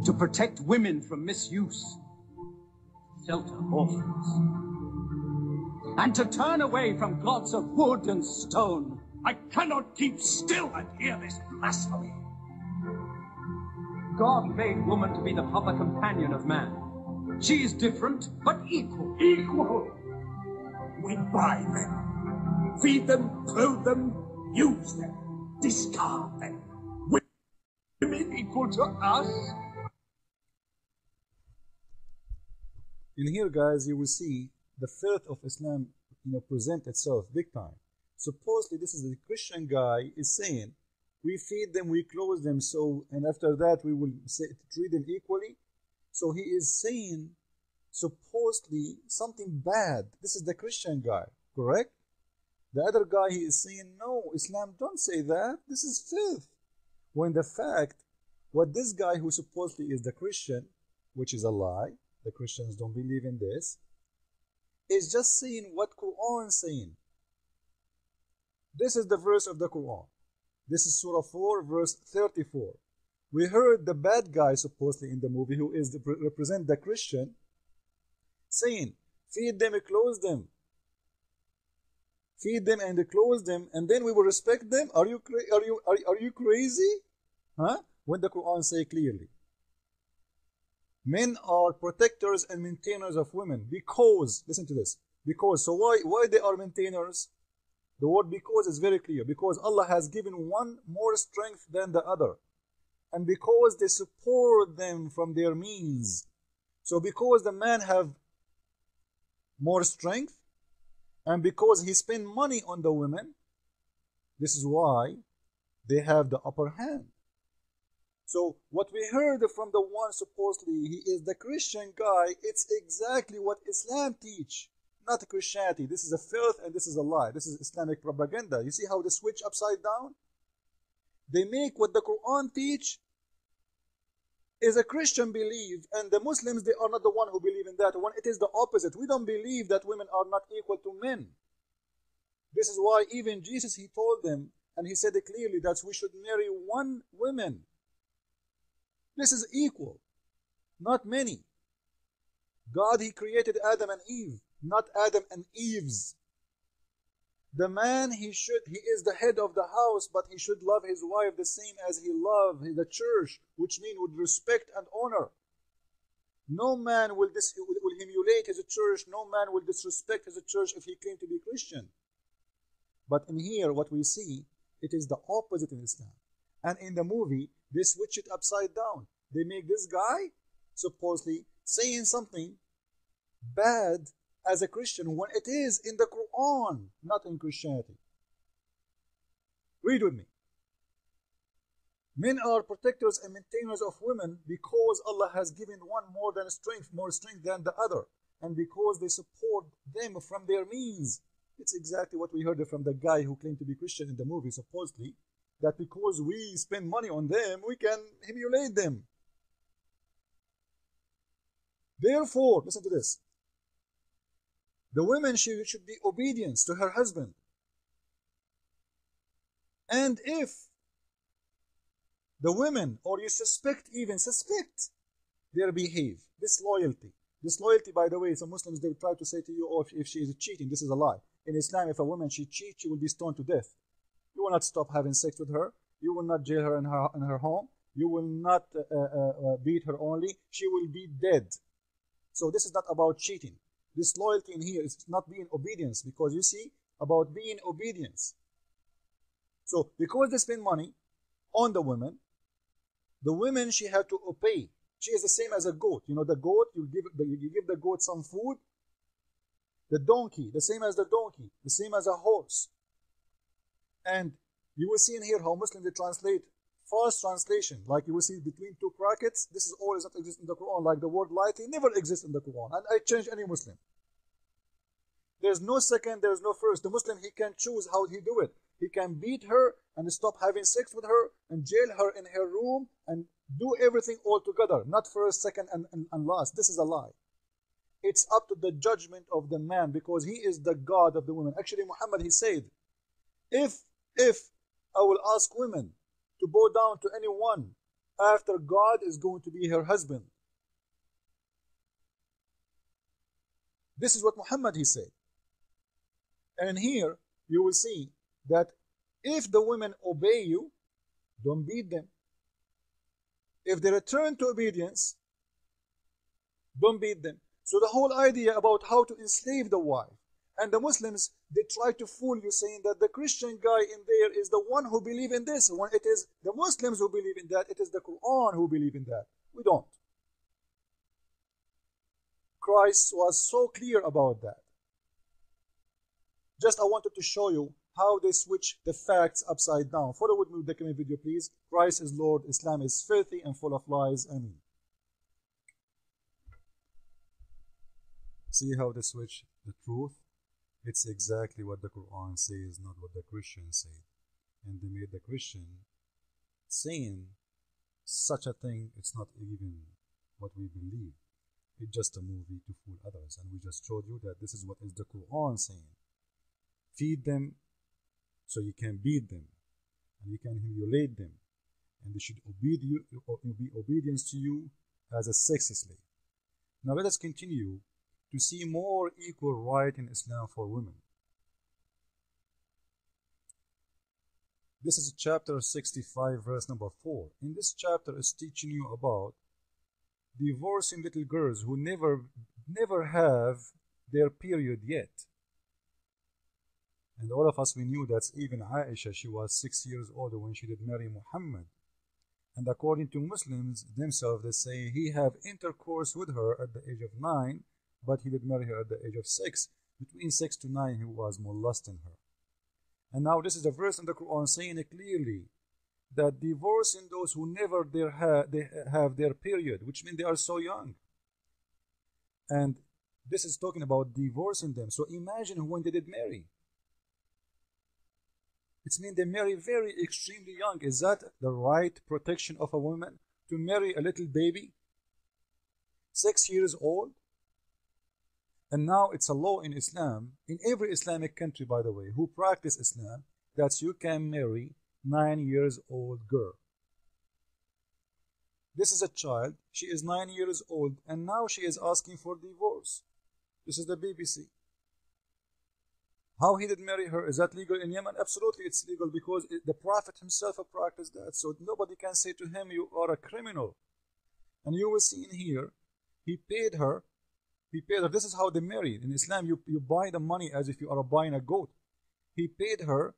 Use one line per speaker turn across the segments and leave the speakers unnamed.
to protect women from misuse, shelter orphans, and to turn away from gods of wood and stone.
I cannot keep still and hear this blasphemy.
God made woman to be the proper companion of man. She is different, but equal.
Equal? We buy them, feed them, clothe them, use them, discard them. Women equal to us?
In here, guys, you will see the filth of Islam, present itself big time. Supposedly, this is the Christian guy is saying, we feed them, we clothe them, so, and after that we will treat them equally. So he is saying, supposedly, something bad. This is the Christian guy, correct? The other guy, he is saying, no, Islam don't say that. This is filth. When the fact, what this guy who supposedly is the Christian, which is a lie, the Christians don't believe in this, is just saying what Quran is saying. This is the verse of the Quran. This is Surah 4, verse 34. We heard the bad guy supposedly in the movie, who is represent the Christian, saying, feed them and clothe them. Feed them and clothe them, and then we will respect them. Are you crazy? Huh? When the Quran say clearly, men are protectors and maintainers of women because, listen to this, because, so why they are maintainers? The word because is very clear, because Allah has given one more strength than the other, and because they support them from their means. So because the man have more strength, and because he spend money on the women, this is why they have the upper hand. So what we heard from the one supposedly he is the Christian guy, it's exactly what Islam teach, not Christianity. This is a filth and this is a lie. This is Islamic propaganda. You see how they switch upside down? They make what the Quran teach is a Christian belief, and the Muslims, they are not the one who believe in that. When it is the opposite, we don't believe that women are not equal to men. This is why even Jesus, he told them, and he said it clearly, that we should marry one woman. This is equal, not many. God, he created Adam and Eve, not Adam and Eve's. The man, he is the head of the house, but he should love his wife the same as he loved the church, which means with respect and honor. No man will humiliate his church, no man will disrespect his church if he claims to be Christian. But in here, what we see, it is the opposite in Islam. And in the movie, they switch it upside down. They make this guy supposedly saying something bad as a Christian when it is in the Quran, not in Christianity. Read with me. Men are protectors and maintainers of women because Allah has given one more strength than the other, and because they support them from their means. It's exactly what we heard from the guy who claimed to be Christian in the movie, supposedly, that because we spend money on them, we can humiliate them. Therefore, listen to this. The woman should be obedient to her husband. And if the women, or you suspect their behavior, disloyalty, by the way, some Muslims, they will try to say to you, oh, if she is cheating, this is a lie. In Islam, if a woman, she cheats, she will be stoned to death. You will not stop having sex with her. You will not jail her in her home. You will not beat her only. She will be dead. So this is not about cheating. Disloyalty in here is not being obedience, because you see, about being obedience. So because they spend money on the women, she had to obey. She is the same as a goat. You know the goat, you give the goat some food. The donkey, the same as the donkey, the same as a horse. And you will see in here how Muslims, they translate false translation, like you will see between two brackets. This is all does not exist in the Quran, like the word lighting never exists in the Quran. And I change any Muslim. There's no second, there's no first. The Muslim, he can choose how he do it. He can beat her and stop having sex with her and jail her in her room and do everything all together, not first, second, and last. This is a lie. It's up to the judgment of the man, because he is the God of the women. Actually, Muhammad, he said, if I will ask women to bow down to anyone after God is going to be her husband. This is what Muhammad he said. And here you will see that if the women obey you, don't beat them. If they return to obedience, don't beat them. So the whole idea about how to enslave the wife, and the Muslims, they try to fool you saying that the Christian guy in there is the one who believe in this. When it is the Muslims who believe in that, it is the Quran who believe in that. We don't. Christ was so clear about that. Just I wanted to show you how they switch the facts upside down. Follow with me with the coming video, please. Christ is Lord, Islam is filthy and full of lies. Ameen. See how they switch the truth? It's exactly what the Quran says, not what the Christians say. And they made the Christian saying such a thing, it's not even what we believe. It's just a movie to fool others. And we just showed you that this is what is the Quran saying. Feed them so you can beat them, and you can humiliate them, and they should be obedience to you as a sex slave. Now let us continue to see more equal right in Islam for women. This is chapter 65, verse number 4. In this chapter is teaching you about divorcing little girls who never have their period yet. And all of us, we knew that even Aisha, she was 6 years old when she did marry Muhammad. And according to Muslims themselves, they say he have intercourse with her at the age of 9, but he did marry her at the age of 6. Between 6 to 9, he was molesting her. And now this is a verse in the Quran saying it clearly that divorcing those who never have their period, which means they are so young. And this is talking about divorcing them. So imagine when they did marry. It means they marry very extremely young. Is that the right protection of a woman to marry a little baby? 6 years old? And now it's a law in Islam, in every Islamic country, by the way, who practice Islam, that you can marry 9 years old girl. This is a child, she is 9 years old, and now she is asking for divorce. This is the BBC. How he did marry her, is that legal in Yemen? Absolutely it's legal, because the Prophet himself practiced that. So nobody can say to him, you are a criminal. And you will see in here, he paid her. This is how they married. In Islam, you buy the money as if you are buying a goat. He paid her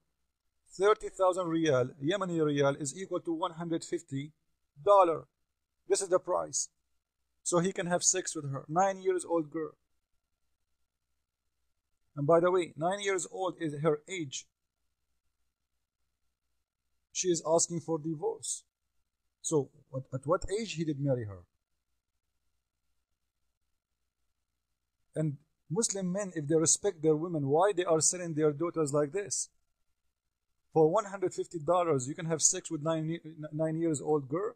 30,000 riyal. Yemeni riyal is equal to $150. This is the price. So he can have sex with her. 9 years old girl. And by the way, 9 years old is her age. She is asking for divorce. So at what age he did marry her? And Muslim men, if they respect their women, why they are selling their daughters like this? For $150, you can have sex with 9 years old girl.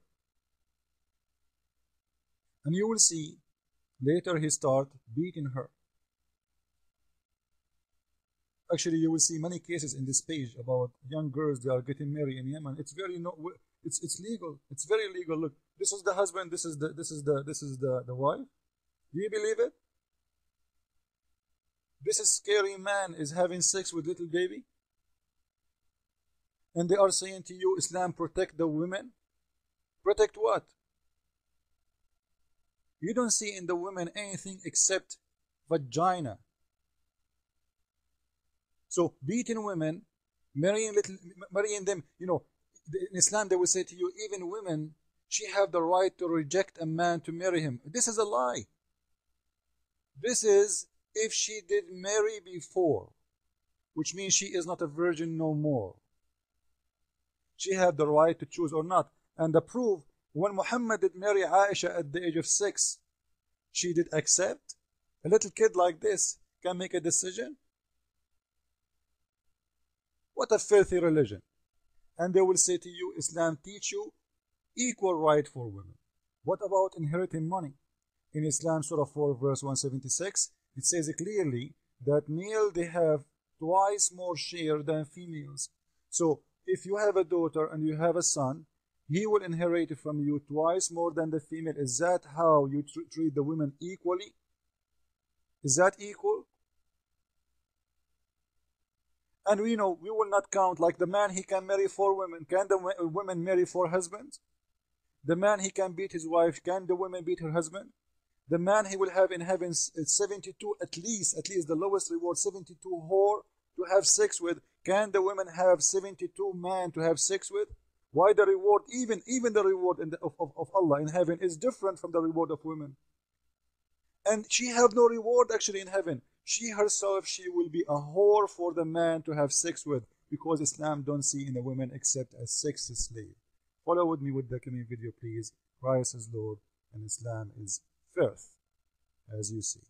And you will see, later he start beating her. Actually, you will see many cases in this page about young girls that are getting married in Yemen. It's very it's legal. It's very legal. Look, this is the husband. This is the wife. Do you believe it? This is scary man is having sex with little baby. And they are saying to you, Islam protect the women. Protect what? You don't see in the women anything except vagina. So beating women, marrying them, you know, in Islam they will say to you, even women, she have the right to reject a man to marry him. This is a lie. This is if she did marry before, which means she is not a virgin no more. She had the right to choose or not. And the proof, when Muhammad did marry Aisha at the age of 6, she did accept. A little kid like this can make a decision. What a filthy religion. And they will say to you, Islam teach you equal right for women. What about inheriting money? In Islam, Surah 4, verse 176, it says clearly that male, they have twice more share than females. So if you have a daughter and you have a son, he will inherit from you twice more than the female. Is that how you treat the women equally? Is that equal? And we know we will not count like the man, he can marry 4 women. Can the women marry 4 husbands? The man, he can beat his wife. Can the woman beat her husband? The man, he will have in heaven 72, at least the lowest reward, 72 whore to have sex with. Can the women have 72 men to have sex with? Why the reward, even the reward of Allah in heaven is different from the reward of women? And she have no reward actually in heaven. She herself, she will be a whore for the man to have sex with, because Islam don't see in a woman except as sex slave. Follow with me with the coming video, please. Christ is Lord and Islam is first, as you see.